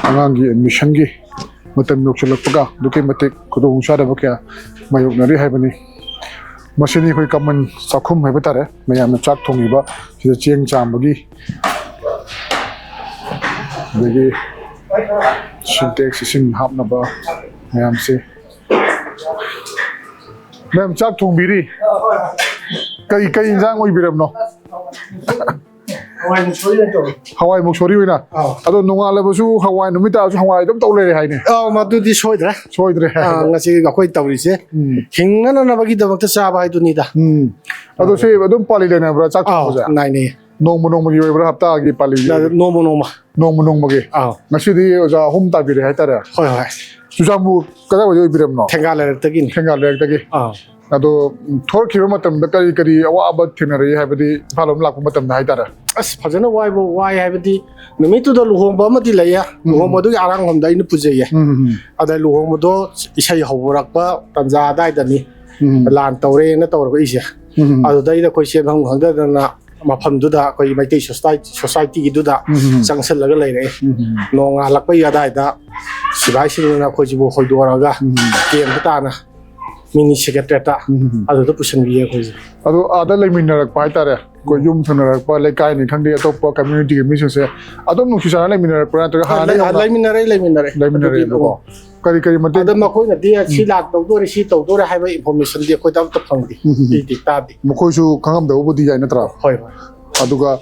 angangi admission gi matam nokchalak baga duke mate kudong shada bakya mayok nari haibani masini khoi kaman sakhum haiba tare mayam chak thongi ba sida cheng cham bagi bagi syntax sin hapna ba mayam se mem chak thong biri kai injang oi biram no hawai muksori wina ado nongala basu hawai numita su hawai dum tawle re haine madudi soidre ngasi akoi tawrise hingana na bagi damakta chaba haiduni da ado se adum pali lena bra chak thoja nai ne nong gi bra hapta gi pali nong gi ngasi di oja hum ta bire haitara hoi sujamu kada wo biram no thengal tagi ꯑꯗꯣ ꯊꯣꯔꯛꯈꯤꯕ ꯃꯇꯝꯗ ꯀꯔꯤ ꯑꯋꯥꯕ ꯊꯦꯡꯅꯔꯛꯏ ꯍꯥꯏꯕꯗꯤ ꯏꯝꯐꯥꯜ ꯂꯣꯝ ꯂꯥꯛꯄ ꯃꯇꯝꯗ ꯍꯥꯏꯇꯥꯔꯦ ꯑꯁ ꯐꯖꯅ ꯋꯥꯏ ꯍꯥꯏꯕꯗꯤ ꯅꯨꯃꯤꯠꯇꯨꯗ ꯂꯨꯍꯣꯡꯕ ꯑꯃꯗꯤ ꯂꯩꯌꯦ ꯂꯨꯍꯣꯡꯕꯗꯨꯒꯤ ꯑꯔꯥꯡꯐꯝꯗ ꯑꯩꯅ ꯄꯨꯖꯩꯌꯦ ꯑꯗ ꯂꯨꯍꯣꯡꯕꯗꯣ ꯏꯁꯩ ꯍꯧꯔꯛꯄ ꯇꯥꯟꯖꯥ ꯑꯗꯥꯏꯗꯅꯤ ꯂꯥꯟ ꯇꯧꯔꯦꯅ ꯇꯧꯔꯛꯏꯁꯦ ꯑꯗꯨꯗꯩꯗ ꯑꯩꯈꯣꯏ ꯆꯦꯟꯐꯝ ꯈꯪꯗꯗꯅ ꯃꯐꯝꯗꯨꯗ ꯑꯩꯈꯣꯏ ꯃꯩꯇꯩ ꯁꯣꯁꯥꯏꯇꯤꯒꯤꯗꯨꯗ ꯆꯪꯁꯜꯂꯒ ꯂꯩꯔꯛꯑꯦ ꯅꯣꯡꯉꯥꯜꯂꯛꯄꯩ ꯑꯗꯥꯏꯗ ꯁꯤꯐꯥꯏꯁꯤꯡꯅ ꯑꯩꯈꯣꯏꯁꯤꯕꯨ ꯍꯣꯏꯗꯣꯛꯑꯒ ꯀꯦꯝꯞꯇ ꯇꯥꯅ ꯃꯤꯅꯤ ꯁꯦꯀ꯭ꯔꯦꯇꯔꯤꯌꯦꯠꯇ ꯑꯗꯨꯗ ꯄꯨꯁꯟꯕꯤꯌꯦ ꯑꯩꯈꯣꯏꯁꯦ ꯑꯗꯣ ꯑꯥꯗ ꯂꯩꯃꯤꯟꯅꯔꯛꯄ ꯍꯥꯏꯇꯥꯔꯦ ꯑꯩꯈꯣꯏ ꯌꯨꯝ ꯊꯪꯅꯔꯛꯄ ꯂꯩꯀꯥꯏꯅꯤ ꯈꯪꯗꯦ ꯑꯇꯣꯞꯄ ꯀꯝꯃ꯭ꯌꯨꯅꯤꯇꯤꯒꯤ ꯃꯤꯁꯤꯡꯁꯦ ꯑꯗꯨꯝ ꯅꯨꯡꯁꯤ ꯆꯥꯟꯅꯅ ꯂꯩꯃꯤꯟꯅꯔꯛꯄ꯭ꯔꯥ ꯅꯠꯇ꯭ꯔꯒ ꯍꯥꯟꯅ ꯂꯩꯃꯤꯟꯅꯔꯦꯕꯀꯣ ꯀꯔꯤ ꯃꯇꯦꯡ ꯑꯗ ꯃꯈꯣꯏꯅꯗꯤ ꯁꯤ ꯇꯧꯗꯣꯔꯦ ꯁꯤ ꯇꯧꯗꯣꯔꯦ ꯍꯥꯏꯕ ꯏꯟꯐꯣꯔꯃꯦꯁꯟꯗꯤ ꯑꯩꯈꯣꯏꯗ ꯑꯝꯇ ꯐꯪꯗꯦ ꯄꯤꯗꯦ ꯇꯥꯗꯦ ꯃꯈꯣꯏꯁꯨ ꯈꯪꯉꯝꯗꯕꯕꯨꯗꯤ ꯌꯥꯏ ꯅꯠꯇ꯭ꯔꯥ ꯍꯣꯏ ꯑꯗꯨꯒ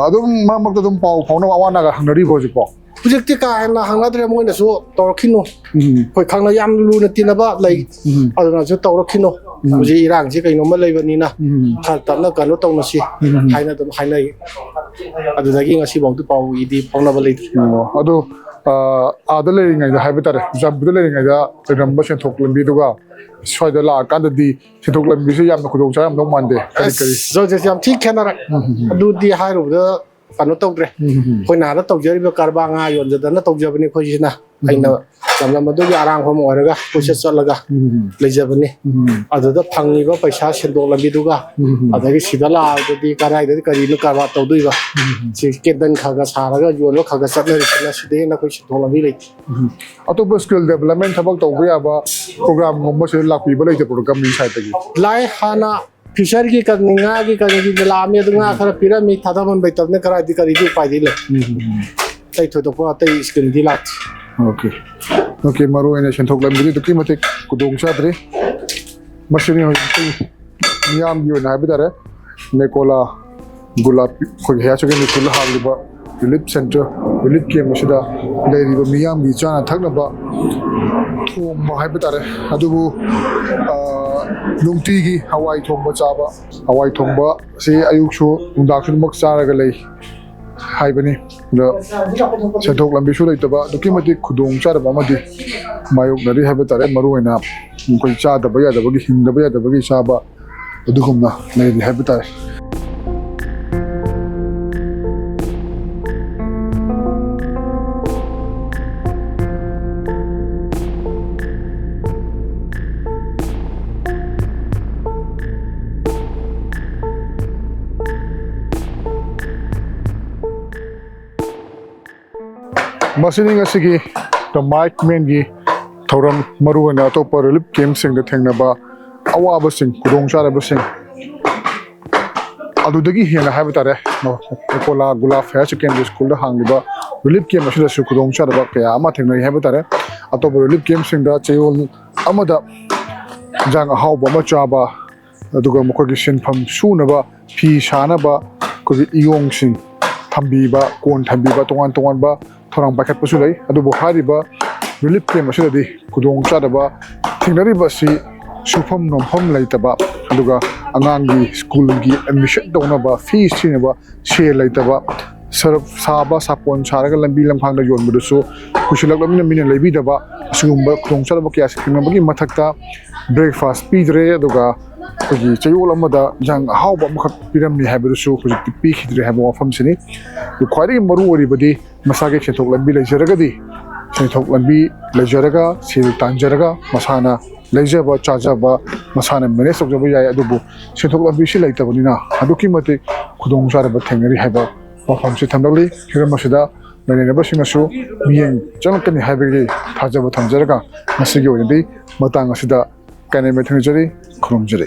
ꯑꯗꯨꯝ ꯃꯔꯛ ꯃꯔꯛꯇ ꯑꯗꯨꯝ ꯄꯥꯎ ꯐꯥꯎꯅꯕ ꯑꯋꯥ ꯑꯅꯥꯒ ꯍꯪꯅꯔꯤꯕ ꯍꯧꯖꯤꯛꯐꯥꯎ ꯍꯧꯖꯤꯛꯇꯤ ꯀꯥ ꯍꯦꯟꯅ ꯍꯪꯅꯗ꯭ꯔꯦ ꯃꯣꯏꯅꯁꯨ ꯇꯧꯔꯛꯈꯤꯅꯨ ꯑꯩꯈꯣꯏ ꯈꯪꯅ ꯌꯥꯝ ꯂꯨꯅ ꯇꯤꯟꯅꯕ ꯂꯩ ꯑꯗꯨꯅꯁꯨ ꯇꯧꯔꯛꯈꯤꯅꯨ ꯍꯧꯖꯤꯛ ꯏꯔꯥꯡꯁꯤ ꯀꯩꯅꯣꯝꯃ ꯂꯩꯕꯅꯤꯅ ꯈꯔ ꯇꯞꯅ ꯀꯩꯅꯣ ꯇꯧꯅꯁꯤ ꯍꯥꯏꯅ ꯑꯗꯨꯝ ꯍꯥꯏꯅꯩ ꯑꯗꯨꯗꯒꯤ ꯉꯁꯤꯐꯥꯎꯗꯤ ꯄꯥꯎ ꯏꯗꯤ ꯐꯥꯎꯅꯕ ꯂꯩꯇ꯭ꯔꯤ ꯑꯗꯣ ꯑꯥꯗ ꯂꯩꯔꯤꯉꯩꯗ ꯍꯥꯏꯕ ꯇꯥꯔꯦ ꯕꯤꯖꯥꯄꯨꯔꯗ ꯂꯩꯔꯤꯉꯩꯗ ꯂꯩꯔꯝꯕ ꯁꯦꯟꯊꯣꯛ ꯂꯝꯕꯤꯗꯨꯒ ꯁ꯭ꯋꯥꯏꯗ ꯂꯥꯛꯑꯀꯥꯟꯗꯗꯤ ꯁꯦꯟꯊꯣꯛ ꯂꯝꯕꯤꯁꯦ ꯌꯥꯝꯅ ꯈꯨꯗꯣꯡꯆꯥꯔꯝꯗꯧ ꯃꯥꯟꯗꯦ ꯀꯔꯤ ꯌꯥꯝ ꯊꯤ ꯈꯦꯠꯅꯔꯦ ꯑꯗꯨꯗꯤ ꯍꯥꯏꯔꯨꯕꯗ ꯀꯩꯅꯣ ꯇꯧꯗ꯭ꯔꯦ ꯑꯩꯈꯣꯏꯅ ꯑꯥꯗ ꯇꯧꯖꯔꯤꯕ ꯀꯔꯕꯥꯔ ꯉꯥ ꯌꯣꯟꯖꯗꯅ ꯇꯧꯖꯕꯅꯤ ꯑꯩꯈꯣꯏꯁꯤꯅ ꯑꯩꯅ ꯂꯝꯗꯝ ꯑꯗꯨꯒꯤ ꯑꯔꯥꯡꯐꯝ ꯑꯣꯏꯔꯒ ꯀꯣꯏꯆꯠ ꯆꯠꯂꯒ ꯂꯩꯖꯕꯅꯤ ꯑꯗꯨꯗ ꯐꯪꯉꯤꯕ ꯄꯩꯁꯥ ꯁꯦꯟꯗꯣꯛ ꯂꯝꯕꯤꯗꯨꯒ ꯑꯗꯒꯤ ꯁꯤꯗ ꯂꯥꯛꯑꯒꯗꯤ ꯀꯗꯥꯏꯗꯗꯤ ꯀꯔꯤꯅꯣ ꯀꯔꯕꯥꯔ ꯇꯧꯗꯣꯏꯕ ꯁꯤ ꯀꯦꯟꯗꯜ ꯈꯔ ꯁꯥꯔꯒ ꯌꯣꯟꯕ ꯈꯔ ꯆꯠꯅꯔꯤꯁꯤꯅ ꯁꯤꯗꯩ ꯍꯦꯟꯅ ꯑꯩꯈꯣꯏ ꯁꯦꯟꯗꯣꯛ ꯂꯝꯕꯤ ꯂꯩꯇꯦ ꯑꯇꯣꯞꯄ ꯁ꯭ꯀꯤꯜ ꯗꯦꯕꯂꯞꯃꯦꯟ ꯊꯕꯛ ꯇꯧꯕ ꯌꯥꯕ ꯄ꯭ꯔꯣꯒ꯭ꯔꯥꯝꯒꯨꯝꯕ ꯁꯤꯗ ꯂꯥꯛꯄꯤꯕ ꯂꯩꯇꯕ꯭ꯔꯣ ꯒꯃꯦꯟ ꯁꯥꯏꯠꯇꯒꯤ ꯂꯥꯛꯑꯦ ꯍꯥꯟꯅ ꯐꯤꯁꯔꯒꯤ ꯉꯥꯒꯤ ꯀꯔꯤꯒꯤ ꯂꯥꯛꯑꯝꯃꯤ ꯑꯗꯨ ꯉꯥ ꯈꯔ ꯄꯤꯔꯝꯃꯤ ꯊꯥꯗꯐꯝ ꯂꯩꯇꯕꯅꯤ ꯀꯔꯤꯗꯤ ꯎꯄꯥꯏꯗꯤ ꯂꯩ ꯑꯇꯩ ꯊꯣꯏꯗꯣꯛꯄ ꯑꯇꯩ ꯁ꯭ꯀꯤꯝꯗꯤ ꯂꯥꯛꯇꯦ ꯑꯣꯀꯦ ꯃꯔꯨꯑꯣꯏꯅ ꯁꯦꯟꯊꯣꯛ ꯂꯝꯕꯤꯗꯤ ꯑꯗꯨꯛꯀꯤ ꯃꯇꯤꯛ ꯈꯨꯗꯣꯡ ꯆꯥꯗ꯭ꯔꯤ ꯃꯁꯤꯅꯤ ꯍꯧꯖꯤꯛꯇꯤ ꯃꯤꯌꯥꯝꯒꯤ ꯑꯣꯏꯅ ꯍꯥꯏꯕ ꯇꯥꯔꯦ ꯅꯦꯀꯣꯂꯥ ꯒꯨꯂꯥꯞ ꯑꯩꯈꯣꯏꯒꯤ ꯍꯥꯌꯔ ꯁꯦꯀꯦꯟꯗꯔꯤ ꯁ꯭ꯀꯨꯜꯗ ꯍꯥꯡꯂꯤꯕ ꯔꯤꯂꯤꯞ ꯁꯦꯟꯇꯔ ꯔꯤꯂꯤꯞ ꯀꯦꯝꯞ ꯑꯁꯤꯗ ꯂꯩꯔꯤꯕ ꯃꯤꯌꯥꯝꯒꯤ ꯆꯥꯅ ꯊꯛꯅꯕ ꯊꯣꯡꯕ ꯍꯥꯏꯕ ꯇꯥꯔꯦ ꯑꯗꯨꯕꯨ ꯅꯨꯡꯇꯤꯒꯤ ꯍꯋꯥꯏ ꯊꯣꯡꯕ ꯆꯥꯕ ꯍꯋꯥꯏ ꯊꯣꯡꯕ ꯑꯁꯤ ꯑꯌꯨꯛꯁꯨ ꯅꯨꯡꯗꯥꯡꯁꯨ ꯑꯗꯨꯃꯛ ꯆꯥꯔꯒ ꯂꯩ ꯍꯥꯏꯕꯅꯤ ꯑꯗ ꯁꯦꯟꯊꯣꯛ ꯂꯝꯕꯤꯁꯨ ꯂꯩꯇꯕ ꯑꯗꯨꯛꯀꯤ ꯃꯇꯤꯛ ꯈꯨꯗꯣꯡ ꯆꯥꯗꯕ ꯑꯃꯗꯤ ꯃꯥꯌꯣꯛꯅꯔꯤ ꯍꯥꯏꯕ ꯇꯥꯔꯦ ꯃꯔꯨꯑꯣꯏꯅ ꯑꯩꯈꯣই ꯆꯥꯗꯕ ꯌꯥꯗꯕꯒꯤ ꯍꯤꯡꯗꯕ ꯌꯥꯗꯕꯒꯤ ꯆꯥꯕ ꯑꯗꯨꯒꯨꯝꯅ ꯂꯩꯔꯤ ꯍꯥꯏꯕ ꯇꯥꯔꯦ ꯃꯁꯤꯅꯤ ꯉꯁꯤꯒꯤ ꯗ ꯃꯥꯏꯛ ꯃꯦꯟꯒꯤ ꯊꯧꯔꯝ ꯃꯔꯨꯑꯣꯏꯅ ꯑꯇꯣꯞꯄ ꯔꯤꯂꯤꯞ ꯀꯦꯝꯞꯁꯤꯡꯗ ꯊꯦꯡꯅꯕ ꯑꯋꯥꯕꯁꯤꯡ ꯈꯨꯗꯣꯡꯆꯥꯗꯕꯁꯤꯡ ꯑꯗꯨꯗꯒꯤ ꯍꯦꯟꯅ ꯍꯥꯏꯕ ꯇꯥꯔꯦ ꯅꯦꯀꯣꯂꯥ ꯒꯨꯂꯥꯞ ꯍꯥꯌꯔ ꯁꯦꯀꯦꯟꯗꯔꯤ ꯁ꯭ꯀꯨꯜꯗ ꯍꯥꯡꯂꯤꯕ ꯔꯤꯂꯤꯞ ꯀꯦꯝꯞ ꯑꯁꯤꯗꯁꯨ ꯈꯨꯗꯣꯡꯆꯥꯗꯕ ꯀꯌꯥ ꯑꯃ ꯊꯦꯡꯅꯩ ꯍꯥꯏꯕ ꯇꯥꯔꯦ ꯑꯇꯣꯞꯄ ꯔꯤꯂꯤꯞ ꯀꯦꯝꯞꯁꯤꯡꯗ ꯆꯌꯣꯜ ꯑꯃꯗ ꯏꯟꯖꯥꯡ ꯑꯍꯥꯎꯕ ꯑꯃ ꯆꯥꯕ ꯑꯗꯨꯒ ꯃꯈꯣꯏꯒꯤ ꯁꯤꯟꯐꯝ ꯁꯨꯅꯕ ꯐꯤ ꯁꯥꯅꯕ ꯑꯩꯈꯣꯏꯒꯤ ꯏꯌꯣꯡꯁꯤꯡ ꯊꯝꯕꯤꯕ ꯀꯣꯟ ꯊꯝꯕꯤꯕ ꯇꯣꯉꯥꯟ ꯇꯣꯉꯥꯟꯕ ꯊꯧꯔꯥꯡ ꯄꯥꯏꯈꯠꯄꯁꯨ ꯂꯩ ꯑꯗꯨꯕꯨ ꯍꯥꯏꯔꯤꯕ ꯔꯤꯂꯤꯞ ꯀꯦꯝꯞ ꯑꯁꯤꯗꯗꯤ ꯈꯨꯗꯣꯡꯆꯥꯗꯕ ꯊꯦꯡꯅꯔꯤꯕ ꯑꯁꯤ ꯁꯨꯐꯝ ꯅꯣꯝꯐꯝ ꯂꯩꯇꯕ ꯑꯗꯨꯒ ꯑꯉꯥꯡꯒꯤ ꯁ꯭ꯀꯨꯜꯒꯤ ꯑꯦꯗꯃꯤꯁꯟ ꯇꯧꯅꯕ ꯐꯤꯁ ꯊꯤꯅꯕ ꯁꯦꯜ ꯂꯩꯇꯕ ꯁꯔꯞ ꯁꯥꯕ ꯁꯥꯄꯣꯟ ꯁꯥꯔꯒ ꯂꯝꯕꯤ ꯂꯝꯈꯥꯡꯗ ꯌꯣꯟꯕꯗꯨꯁꯨ ꯀꯨꯏꯁꯤꯜꯂꯛꯂꯕꯅꯤꯅ ꯃꯤꯅ ꯂꯩꯕꯤꯗꯕ ꯑꯁꯤꯒꯨꯝꯕ ꯈꯨꯗꯣꯡꯆꯥꯗꯕ ꯀꯌꯥ ꯊꯦꯡꯅꯕꯒꯤ ꯃꯊꯛꯇ ꯕ꯭ꯔꯦꯛꯐꯥꯁ ꯄꯤꯗ꯭ꯔꯦ ꯑꯗꯨꯒ ꯑꯩꯈꯣꯏꯒꯤ ꯆꯌꯣꯜ ꯑꯃꯗ ꯏꯟꯖꯥꯡ ꯑꯍꯥꯎꯕ ꯑꯃꯈꯛ ꯄꯤꯔꯝꯃꯤ ꯍꯥꯏꯕꯗꯨꯁꯨ ꯍꯧꯖꯤꯛꯇꯤ ꯄꯤꯈꯤꯗ꯭ꯔꯦ ꯍꯥꯏꯕ ꯋꯥꯐꯝꯁꯤꯅꯤ ꯈ꯭ꯋꯥꯏꯗꯒꯤ ꯃꯔꯨ ꯑꯣꯏꯔꯤꯕꯗꯤ ꯃꯁꯥꯒꯤ ꯁꯦꯟꯊꯣꯛ ꯂꯝꯕꯤ ꯂꯩꯖꯔꯒꯗꯤ ꯁꯦꯟꯊꯣꯛ ꯂꯝꯕꯤ ꯂꯩꯖꯔꯒ ꯁꯦꯜ ꯇꯥꯟꯖꯔꯒ ꯃꯁꯥꯅ ꯂꯩꯖꯕ ꯆꯥꯖꯕ ꯃꯁꯥꯅ ꯃꯦꯅꯦꯖ ꯇꯧꯖꯕ ꯌꯥꯏ ꯑꯗꯨꯕꯨ ꯁꯦꯟꯊꯣꯛ ꯂꯝꯕꯤꯁꯤ ꯂꯩꯇꯕꯅꯤꯅ ꯑꯗꯨꯛꯀꯤ ꯃꯇꯤꯛ ꯈꯨꯗꯣꯡꯆꯥꯗꯕ ꯊꯦꯡꯅꯔꯤ ꯍꯥꯏꯕ ꯋꯥꯐꯝꯁꯤ ꯊꯝꯂꯛꯂꯤ ꯍꯤꯔꯝ ꯑꯁꯤꯗ ꯂꯩꯅꯔꯤꯕꯁꯤꯡꯅꯁꯨ ꯃꯤꯠꯌꯦꯡ ꯆꯪꯂꯛꯀꯅꯤ ꯍꯥꯏꯕꯒꯤ ꯊꯥꯖꯕ ꯊꯝꯖꯔꯒ ꯉꯁꯤꯒꯤ ꯑꯣꯏꯅꯗꯤ ꯃꯇꯥꯡ ꯑꯁꯤꯗ ꯀꯥꯏꯅ ꯊꯝꯖꯔꯤ ꯈꯨꯔꯨꯝꯖꯔꯤ